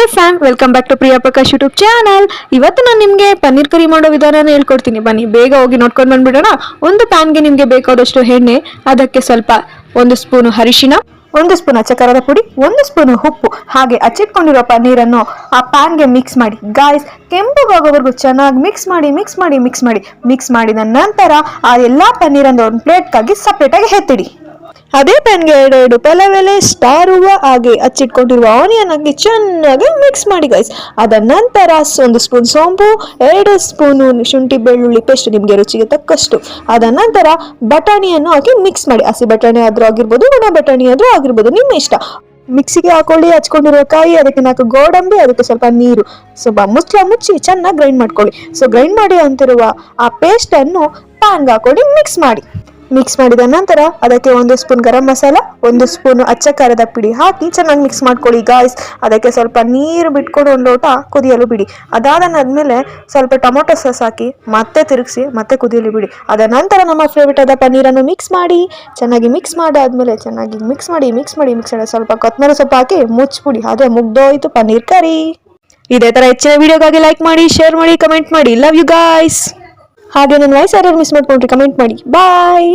Hi fam, welcome back to Priya Prakash YouTube channel. ಇವತ್ತು ನಾನು ನಿಮಗೆ ಪನ್ನೀರ್ ಕರಿ ಮಾಡೋ ವಿಧಾನನ ಹೇಳ್ಕೊಡ್ತೀನಿ. ಬನ್ನಿ ಬೇಗ ಹೋಗಿ ನೋಡ್ಕೊಂಡು ಬಂದ್ಬಿಡೋಣ. ಒಂದು ಪ್ಯಾನ್ಗೆ ನಿಮಗೆ ಬೇಕಾದಷ್ಟು ಎಣ್ಣೆ, ಅದಕ್ಕೆ ಸ್ವಲ್ಪ 1 ಸ್ಪೂನು ಅರಿಶಿನ, 1 ಸ್ಪೂನ್ ಅಚ್ಚ ಖಾರದ ಪುಡಿ, 1 ಸ್ಪೂನ್ ಉಪ್ಪು, ಹಾಗೆ ಹಚ್ಚಿಟ್ಕೊಂಡಿರೋ ಪನ್ನೀರನ್ನು ಆ ಪ್ಯಾನ್ಗೆ ಮಿಕ್ಸ್ ಮಾಡಿ ಗಾಯ್ಸ್. ಕೆಂಪುಗಾಗೋವರೆಗೂ ಚೆನ್ನಾಗಿ ಮಿಕ್ಸ್ ಮಾಡಿದ ನಂತರ ಆ ಎಲ್ಲ ಪನ್ನೀರನ್ನು ಒಂದು ಪ್ಲೇಟ್ಗಾಗಿ ಸಪ್ರೇಟಾಗಿ ಎತ್ತಿಡಿ. ಅದೇ ಪ್ಯಾನ್ಗೆ 2 ಪಲಾವ್ ಎಲೆ, ಸ್ಟಾರ್ ಹೂವು, ಹಾಗೆ ಹಚ್ಚಿಟ್ಕೊಂಡಿರುವ ಆನಿಯನ್ ಹಾಕಿ ಚೆನ್ನಾಗಿ ಮಿಕ್ಸ್ ಮಾಡಿ ಗೈಸ್. ಅದ ನಂತರ 1 ಸ್ಪೂನ್ ಸೋಂಪು, 2 ಸ್ಪೂನು ಶುಂಠಿ ಬೆಳ್ಳುಳ್ಳಿ ಪೇಸ್ಟ್ ನಿಮಗೆ ರುಚಿಗೆ ತಕ್ಕಷ್ಟು. ಅದ ನಂತರ ಬಟಾಣಿಯನ್ನು ಹಾಕಿ ಮಿಕ್ಸ್ ಮಾಡಿ. ಹಸಿ ಬಟಾಣಿ ಆದ್ರೂ ಆಗಿರ್ಬೋದು, ಒಣ ಬಟಾಣಿ ಆದ್ರೂ ಆಗಿರ್ಬೋದು, ನಿಮ್ಮ ಇಷ್ಟ. ಮಿಕ್ಸಿಗೆ ಹಾಕೊಳ್ಳಿ. ಹಚ್ಕೊಂಡಿರೋ ಕಾಯಿ, ಅದಕ್ಕೆ 4 ಗೋಡಂಬಿ, ಅದಕ್ಕೆ ಸ್ವಲ್ಪ ನೀರು, ಸ್ವಲ್ಪ ಮುಚ್ಚಿ ಚೆನ್ನಾಗಿ ಗ್ರೈಂಡ್ ಮಾಡ್ಕೊಳ್ಳಿ. ಸೊ ಗ್ರೈಂಡ್ ಮಾಡಿ ಅಂತಿರುವ ಆ ಪೇಸ್ಟ್ ಅನ್ನು ಪ್ಯಾನ್ಗೆ ಹಾಕೊಳ್ಳಿ, ಮಿಕ್ಸ್ ಮಾಡಿದ ನಂತರ ಅದಕ್ಕೆ 1 ಸ್ಪೂನ್ ಗರಂ ಮಸಾಲ, 1 ಸ್ಪೂನ್ ಅಚ್ಚ ಖಾರದ ಪುಡಿ ಹಾಕಿ ಚೆನ್ನಾಗಿ ಮಿಕ್ಸ್ ಮಾಡ್ಕೊಳ್ಳಿ ಗಾಯ್ಸ್. ಅದಕ್ಕೆ ಸ್ವಲ್ಪ ನೀರು ಬಿಟ್ಕೊಂಡು 1 ಲೋಟ ಕುದಿಯಲು ಬಿಡಿ. ಅದಾದ್ಮೇಲೆ ಸ್ವಲ್ಪ ಟೊಮೊಟೊ ಸಾಸ್ ಹಾಕಿ ಮತ್ತೆ ತಿರುಗಿಸಿ ಮತ್ತೆ ಕುದಿಯಲು ಬಿಡಿ. ಅದ ನಂತರ ನಮ್ಮ ಫೇವರೇಟ್ ಆದ ಪನ್ನೀರನ್ನು ಮಿಕ್ಸ್ ಮಾಡಿ ಚೆನ್ನಾಗಿ ಮಿಕ್ಸ್ ಮಾಡಾದ್ಮೇಲೆ ಚೆನ್ನಾಗಿ ಮಿಕ್ಸ್ ಮಾಡಿ ಸ್ವಲ್ಪ ಕೊತ್ತಂಬರಿ ಸೊಪ್ಪು ಹಾಕಿ ಮುಚ್ಚಿಬಿಡಿ. ಅದೇ ಮುಗ್ದೋಯ್ತು ಪನ್ನೀರ್ ಕರಿ. ಇದೇ ತರ ಹೆಚ್ಚಿನ ವಿಡಿಯೋಗಾಗಿ ಲೈಕ್ ಮಾಡಿ, ಶೇರ್ ಮಾಡಿ, ಕಮೆಂಟ್ ಮಾಡಿ. Love you guys. ಹಾಗೆ ನನ್ನ ವಾಯ್ಸ್ ಯಾರು ಮಿಸ್ ಮಾಡ್ಕೊಂಡ್ರಿ ಕಮೆಂಟ್ ಮಾಡಿ. ಬಾಯ್.